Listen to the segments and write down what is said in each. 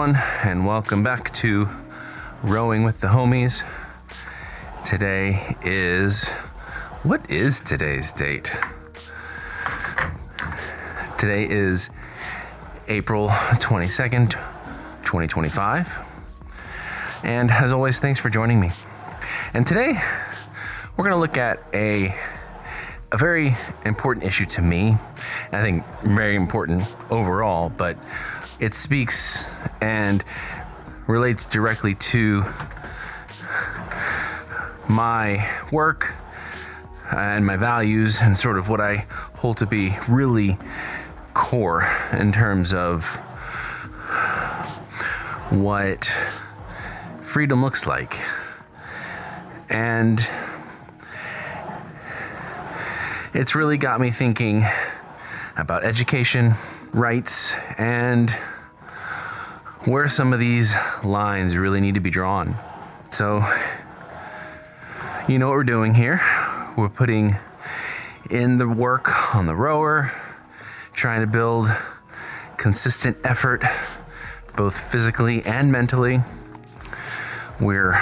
everyone, and welcome back to Rowing with the Homies. What is today's date? Today is April 22nd, 2025. And as always, thanks for joining me. And today, we're going to look at a very important issue to me. I think very important overall, but it speaks and relates directly to my work and my values and sort of what I hold to be really core in terms of what freedom looks like. And it's really got me thinking about education, rights, and where some of these lines really need to be drawn. So, you know what we're doing here. We're putting in the work on the rower, trying to build consistent effort, both physically and mentally. We're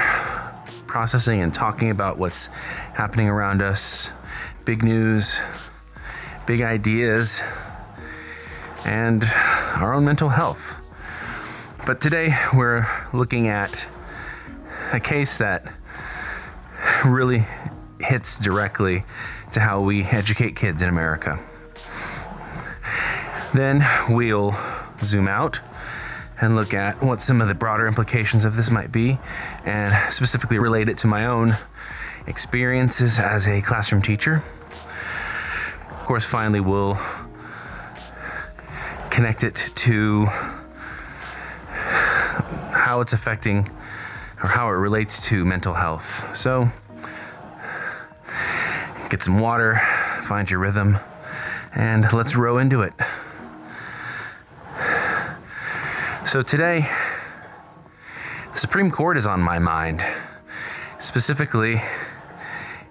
processing and talking about what's happening around us, big news, big ideas, and our own mental health. But today we're looking at a case that really hits directly to how we educate kids in America. Then we'll zoom out and look at what some of the broader implications of this might be, and specifically relate it to my own experiences as a classroom teacher. Of course, finally, we'll connect it to how it's affecting or how it relates to mental health. So, get some water, find your rhythm, and let's row into it. So today, the Supreme Court is on my mind. Specifically,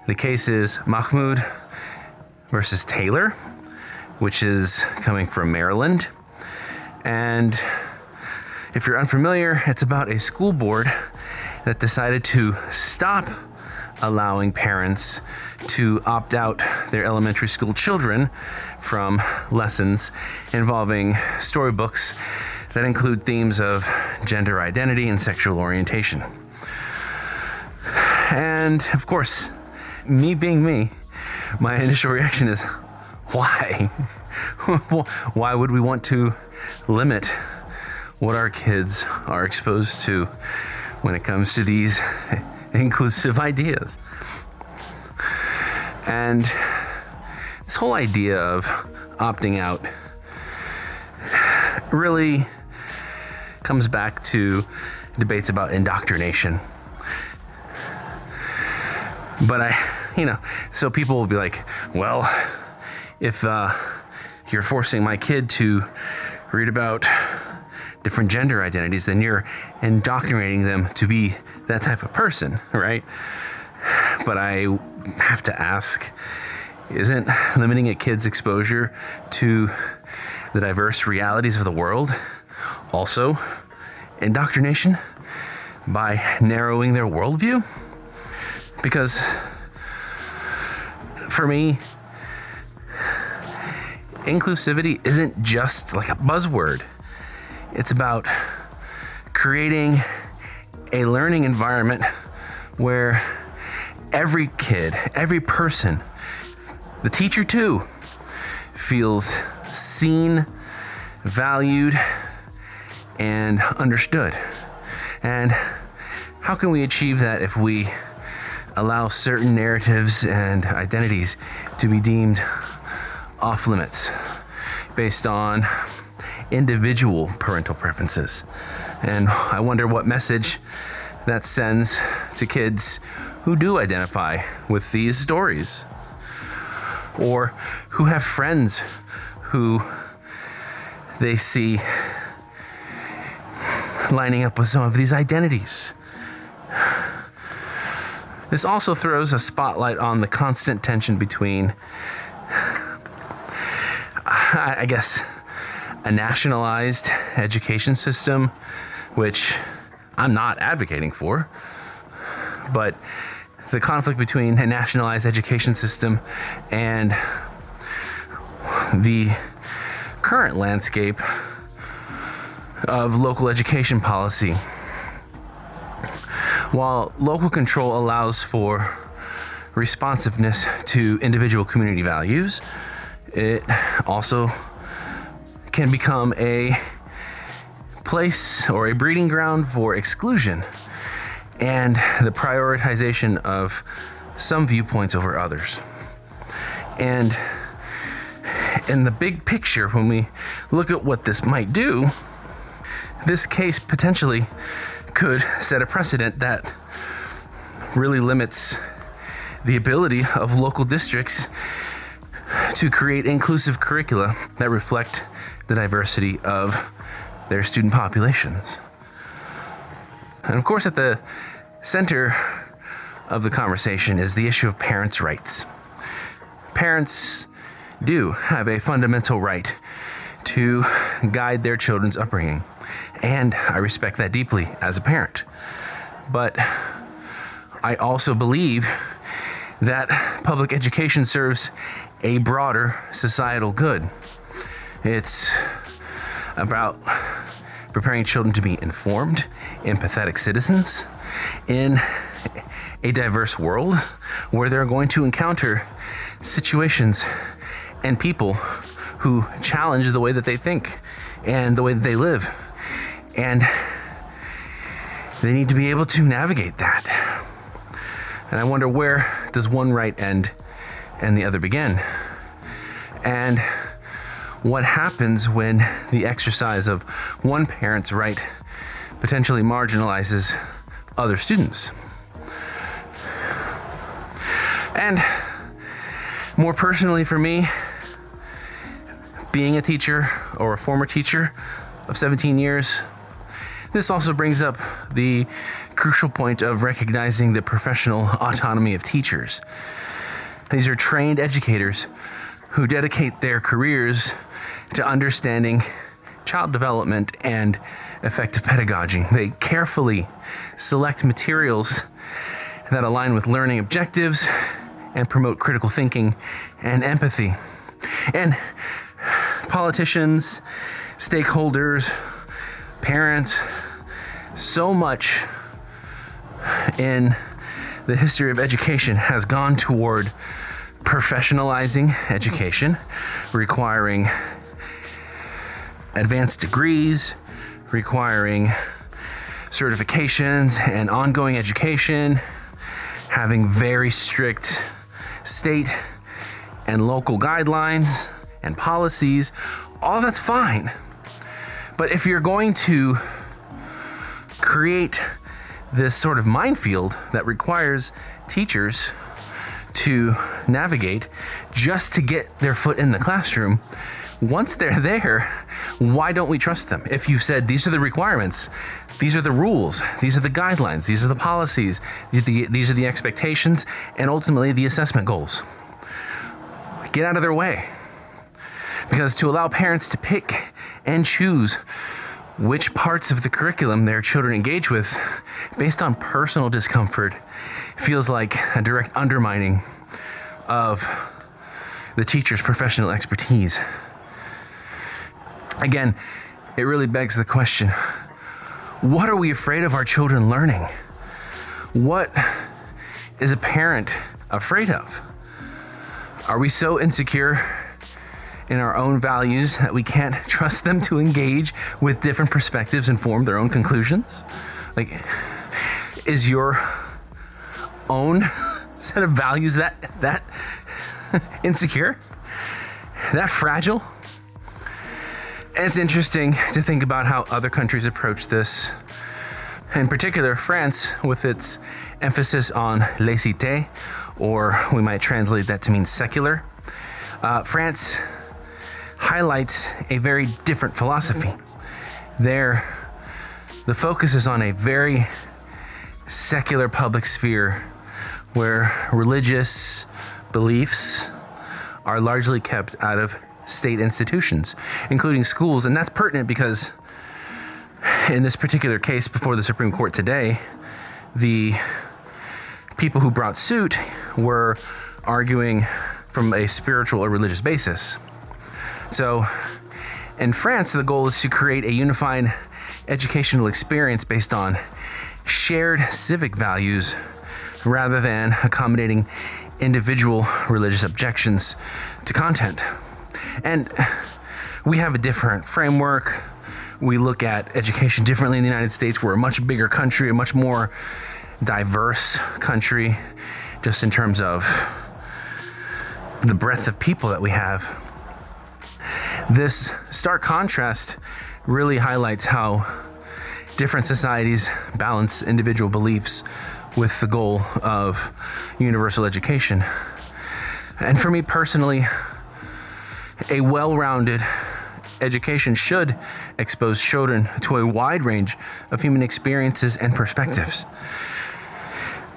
the case is Mahmoud versus Taylor, which is coming from Maryland. And if you're unfamiliar, it's about a school board that decided to stop allowing parents to opt out their elementary school children from lessons involving storybooks that include themes of gender identity and sexual orientation. And of course, me being me, my initial reaction is, why? Why would we want to limit what our kids are exposed to when it comes to these inclusive ideas? And this whole idea of opting out really comes back to debates about indoctrination. But so people will be like, well, if you're forcing my kid to read about different gender identities, then you're indoctrinating them to be that type of person, right? But I have to ask, isn't limiting a kid's exposure to the diverse realities of the world also indoctrination by narrowing their worldview? Because for me, inclusivity isn't just like a buzzword. It's about creating a learning environment where every kid, every person, the teacher too, feels seen, valued, and understood. And how can we achieve that if we allow certain narratives and identities to be deemed off limits based on individual parental preferences? And I wonder what message that sends to kids who do identify with these stories, or who have friends who they see lining up with some of these identities. This also throws a spotlight on the constant tension between, I guess, a nationalized education system which I'm not advocating for. But the conflict between a nationalized education system and the current landscape of local education policy. While local control allows for responsiveness to individual community values, it also can become a place or a breeding ground for exclusion and the prioritization of some viewpoints over others. And in the big picture, when we look at what this might do, this case potentially could set a precedent that really limits the ability of local districts to create inclusive curricula that reflect the diversity of their student populations. And of course, at the center of the conversation is the issue of parents' rights. Parents do have a fundamental right to guide their children's upbringing, and I respect that deeply as a parent. But I also believe that public education serves a broader societal good. It's about preparing children to be informed, empathetic citizens in a diverse world where they're going to encounter situations and people who challenge the way that they think and the way that they live. And they need to be able to navigate that. And I wonder, where does one right end and the other begin? And what happens when the exercise of one parent's right potentially marginalizes other students? And more personally for me, being a teacher or a former teacher of 17 years, this also brings up the crucial point of recognizing the professional autonomy of teachers. These are trained educators who dedicate their careers to understanding child development and effective pedagogy. They carefully select materials that align with learning objectives and promote critical thinking and empathy. And politicians, stakeholders, parents, so much in the history of education has gone toward professionalizing education, requiring advanced degrees, requiring certifications and ongoing education, having very strict state and local guidelines and policies. All that's fine. But if you're going to create this sort of minefield that requires teachers to navigate just to get their foot in the classroom, once they're there, why don't we trust them? If you've said these are the requirements, these are the rules, these are the guidelines, these are the policies, these are the expectations, and ultimately the assessment goals. Get out of their way. Because to allow parents to pick and choose which parts of the curriculum their children engage with based on personal discomfort feels like a direct undermining of the teacher's professional expertise. Again, it really begs the question, what are we afraid of our children learning? What is a parent afraid of? Are we so insecure in our own values that we can't trust them to engage with different perspectives and form their own conclusions? Like, is your own set of values that insecure? That fragile? And it's interesting to think about how other countries approach this. In particular, France, with its emphasis on laïcité, or we might translate that to mean secular. France highlights a very different philosophy. There, the focus is on a very secular public sphere where religious beliefs are largely kept out of state institutions, including schools. And that's pertinent because in this particular case before the Supreme Court today, the people who brought suit were arguing from a spiritual or religious basis. So in France, the goal is to create a unified educational experience based on shared civic values rather than accommodating individual religious objections to content. And we have a different framework. We look at education differently in the United States. We're a much bigger country, a much more diverse country, just in terms of the breadth of people that we have. This stark contrast really highlights how different societies balance individual beliefs with the goal of universal education. And for me personally, a well-rounded education should expose children to a wide range of human experiences and perspectives,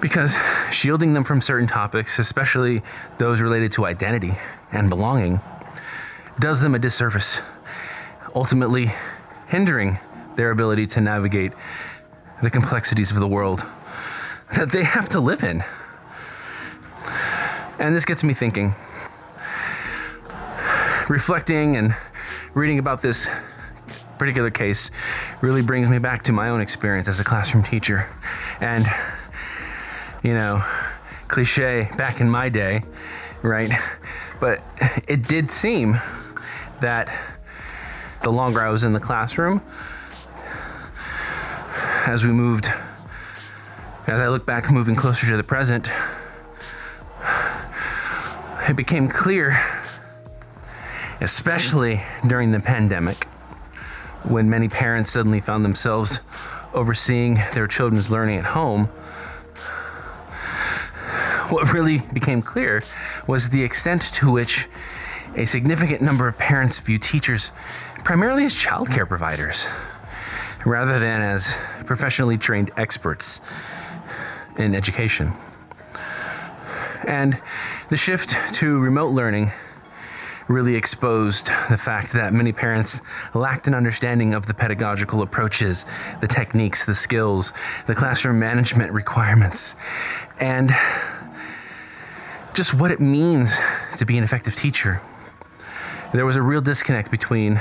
because shielding them from certain topics, especially those related to identity and belonging, does them a disservice, ultimately hindering their ability to navigate the complexities of the world that they have to live in. And this gets me thinking. Reflecting and reading about this particular case really brings me back to my own experience as a classroom teacher. And, cliche back in my day, right? But it did seem that the longer I was in the classroom, as I look back, moving closer to the present, it became clear, especially during the pandemic, when many parents suddenly found themselves overseeing their children's learning at home. What really became clear was the extent to which a significant number of parents view teachers primarily as childcare providers, rather than as professionally trained experts in education. And the shift to remote learning really exposed the fact that many parents lacked an understanding of the pedagogical approaches, the techniques, the skills, the classroom management requirements, and just what it means to be an effective teacher. There was a real disconnect between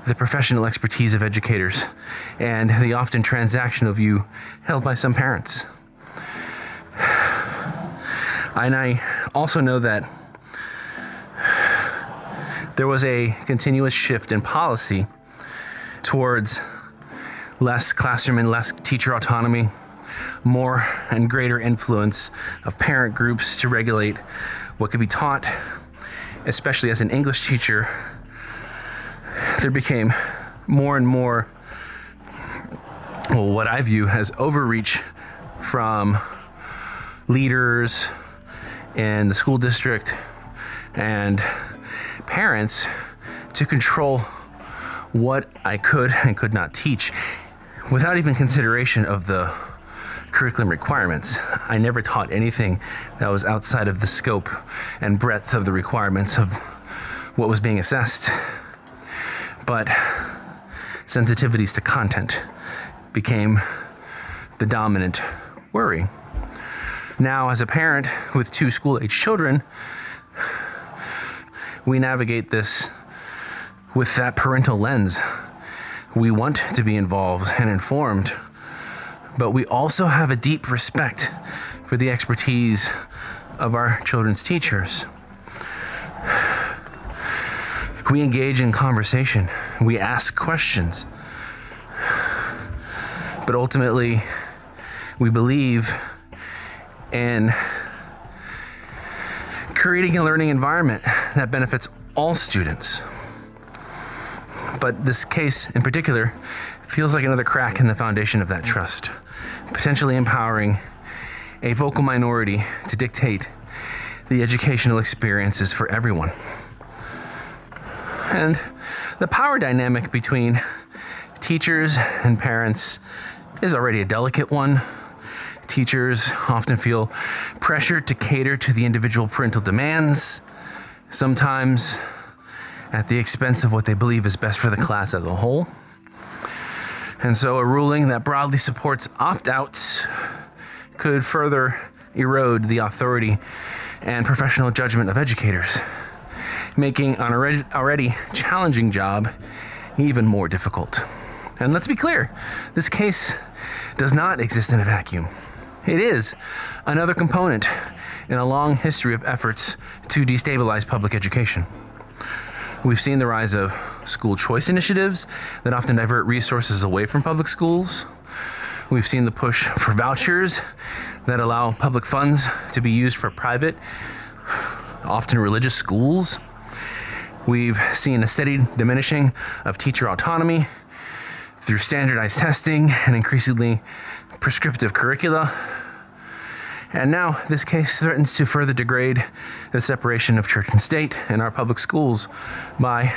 the professional expertise of educators and the often transactional view held by some parents. And I also know that there was a continuous shift in policy towards less classroom and less teacher autonomy, more and greater influence of parent groups to regulate what could be taught. Especially as an English teacher, there became more and more, what I view as overreach from leaders in the school district and parents to control what I could and could not teach without even consideration of the curriculum requirements. I never taught anything that was outside of the scope and breadth of the requirements of what was being assessed. But sensitivities to content became the dominant worry. Now, as a parent with 2 school-age children, we navigate this with that parental lens. We want to be involved and informed, but we also have a deep respect for the expertise of our children's teachers. We engage in conversation. We ask questions. But ultimately, we believe in creating a learning environment that benefits all students. But this case in particular feels like another crack in the foundation of that trust, potentially empowering a vocal minority to dictate the educational experiences for everyone. And the power dynamic between teachers and parents is already a delicate one. Teachers often feel pressured to cater to the individual parental demands, sometimes at the expense of what they believe is best for the class as a whole. And so a ruling that broadly supports opt-outs could further erode the authority and professional judgment of educators, making an already challenging job even more difficult. And let's be clear, this case does not exist in a vacuum. It is another component in a long history of efforts to destabilize public education. We've seen the rise of school choice initiatives that often divert resources away from public schools. We've seen the push for vouchers that allow public funds to be used for private, often religious schools. We've seen a steady diminishing of teacher autonomy through standardized testing and increasingly prescriptive curricula. And now this case threatens to further degrade the separation of church and state in our public schools by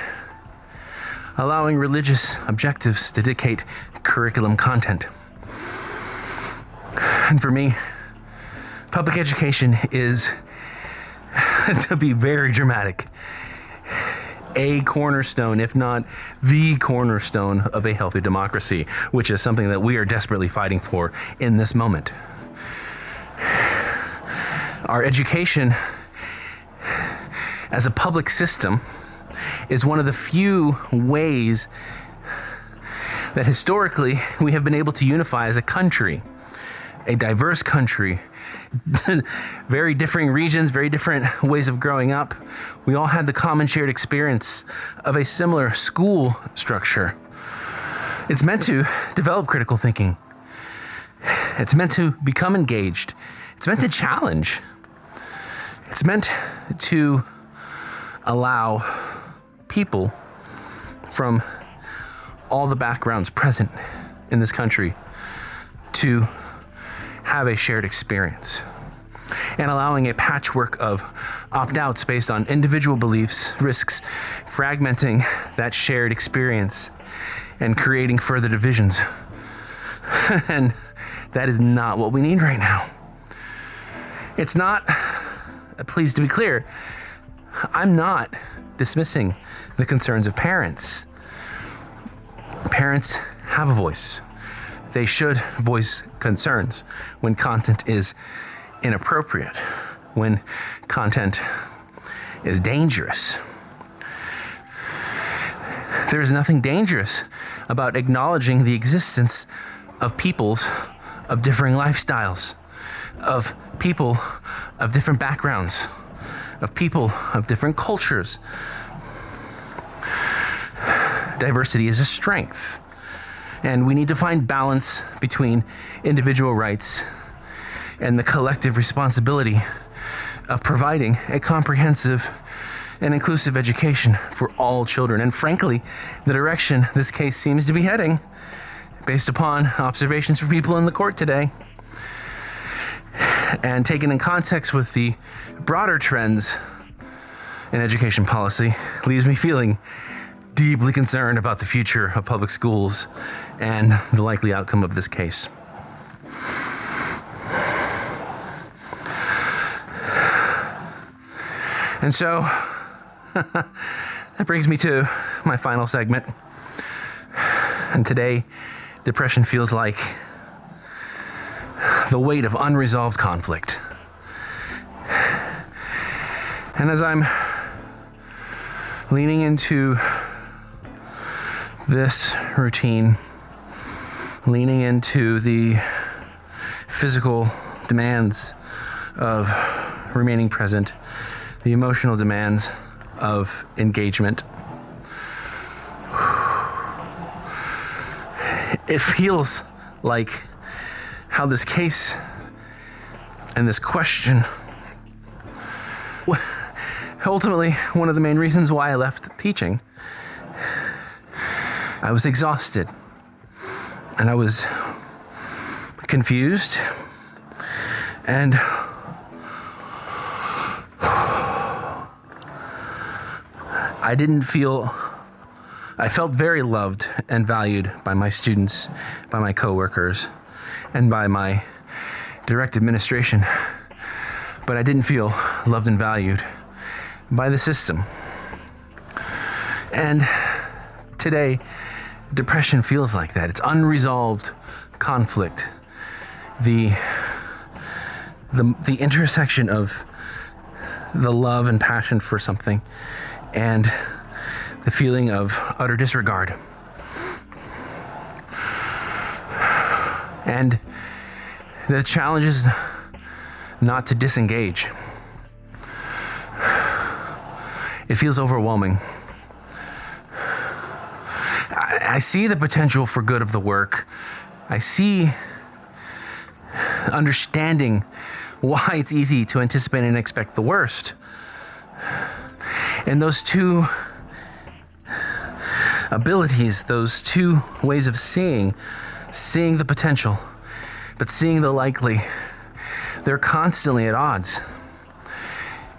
allowing religious objectives to dictate curriculum content. And for me, public education is, to be very dramatic, a cornerstone, if not the cornerstone, of a healthy democracy, which is something that we are desperately fighting for in this moment. Our education as a public system is one of the few ways that historically we have been able to unify as a country, a diverse country, very differing regions, very different ways of growing up. We all had the common shared experience of a similar school structure. It's meant to develop critical thinking. It's meant to become engaged. It's meant to challenge. It's meant to allow people from all the backgrounds present in this country to have a shared experience, and allowing a patchwork of opt-outs based on individual beliefs risks fragmenting that shared experience and creating further divisions. And that is not what we need right now. It's not, please to be clear, I'm not dismissing the concerns of parents. Parents have a voice. They should voice concerns when content is inappropriate, when content is dangerous. There is nothing dangerous about acknowledging the existence of peoples of differing lifestyles, of people of different backgrounds, of people of different cultures. Diversity is a strength, and we need to find balance between individual rights and the collective responsibility of providing a comprehensive and inclusive education for all children. And frankly, the direction this case seems to be heading, based upon observations from people in the court today, and taken in context with the broader trends in education policy, leaves me feeling deeply concerned about the future of public schools and the likely outcome of this case. And so, that brings me to my final segment. And today, depression feels like the weight of unresolved conflict. And as I'm leaning into this routine, leaning into the physical demands of remaining present, the emotional demands of engagement, it feels like how this case and this question, ultimately one of the main reasons why I left teaching. I was exhausted, and I was confused, and I felt very loved and valued by my students, by my coworkers, and by my direct administration. But I didn't feel loved and valued by the system. And today, Depression feels like that. It's unresolved conflict. The intersection of the love and passion for something and the feeling of utter disregard. And the challenge is not to disengage. It feels overwhelming. I see the potential for good of the work. I see understanding why it's easy to anticipate and expect the worst. And those two abilities, those two ways of seeing the potential, but seeing the likely, they're constantly at odds.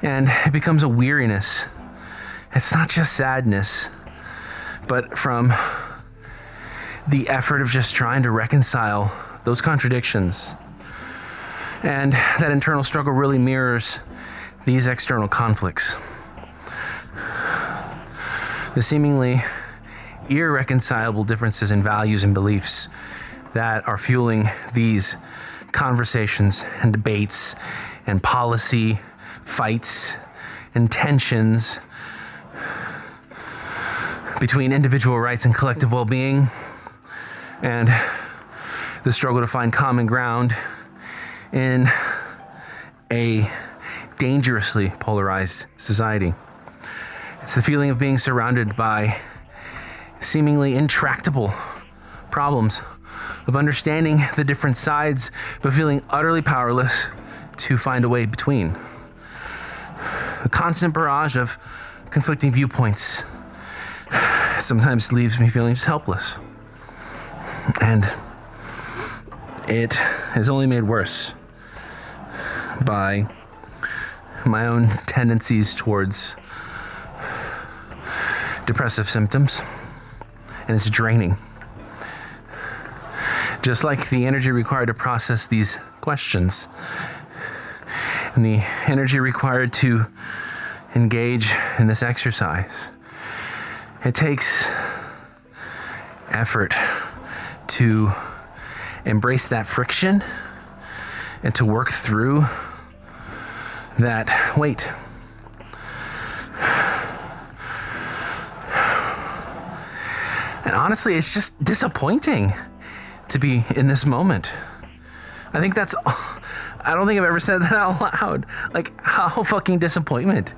And it becomes a weariness. It's not just sadness, but from the effort of just trying to reconcile those contradictions. And that internal struggle really mirrors these external conflicts. The seemingly irreconcilable differences in values and beliefs that are fueling these conversations and debates and policy fights and tensions between individual rights and collective well-being, and the struggle to find common ground in a dangerously polarized society. It's the feeling of being surrounded by seemingly intractable problems, of understanding the different sides, but feeling utterly powerless to find a way between. A constant barrage of conflicting viewpoints sometimes leaves me feeling just helpless. And it is only made worse by my own tendencies towards depressive symptoms, and it's draining. Just like the energy required to process these questions and the energy required to engage in this exercise, it takes effort to embrace that friction and to work through that weight. And honestly, it's just disappointing to be in this moment. I don't think I've ever said that out loud. Like, how fucking disappointment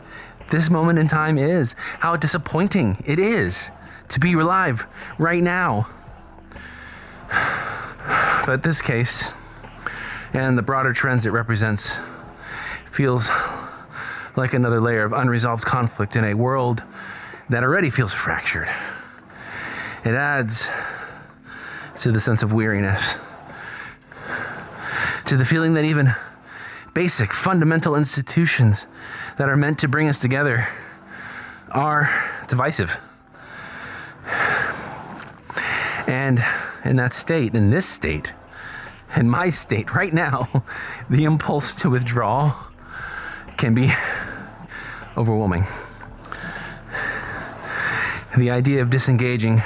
this moment in time is. How disappointing it is to be alive right now. But this case, and the broader trends it represents, feels like another layer of unresolved conflict in a world that already feels fractured. It adds to the sense of weariness, to the feeling that even basic, fundamental institutions that are meant to bring us together are divisive. And in that state, in this state, in my state right now, the impulse to withdraw can be overwhelming. The idea of disengaging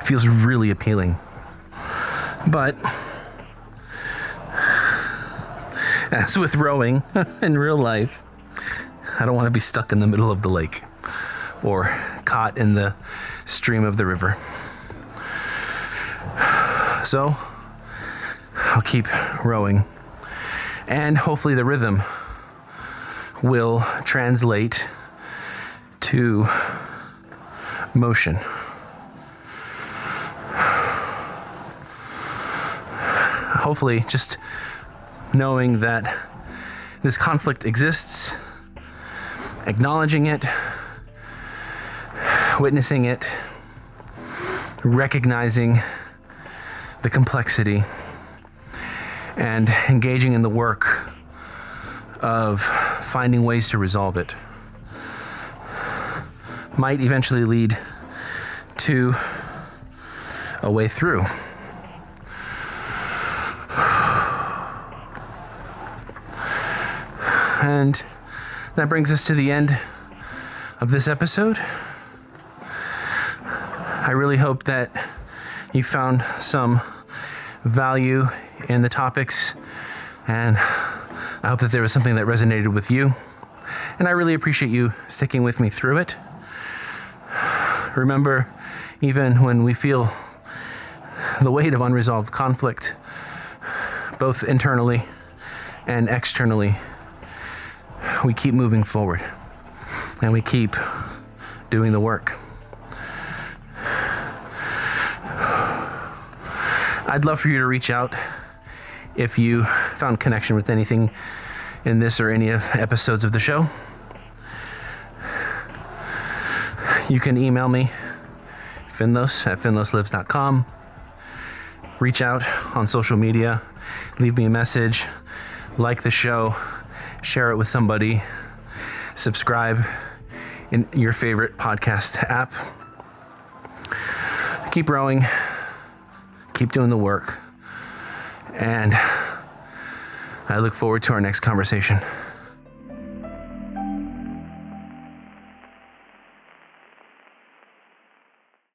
feels really appealing. But as with rowing in real life, I don't want to be stuck in the middle of the lake or caught in the stream of the river. So I'll keep rowing, and hopefully the rhythm will translate to motion. Hopefully, just knowing that this conflict exists, acknowledging it, witnessing it, recognizing the complexity, and engaging in the work of finding ways to resolve it might eventually lead to a way through. And that brings us to the end of this episode. I really hope that you found some value in the topics, and I hope that there was something that resonated with you. And I really appreciate you sticking with me through it. Remember, even when we feel the weight of unresolved conflict, both internally and externally, we keep moving forward and we keep doing the work. I'd love for you to reach out if you found connection with anything in this or any of episodes of the show. You can email me, finlos@finloslives.com. Reach out on social media, leave me a message, like the show, share it with somebody, subscribe in your favorite podcast app. Keep rowing, keep doing the work, and I look forward to our next conversation.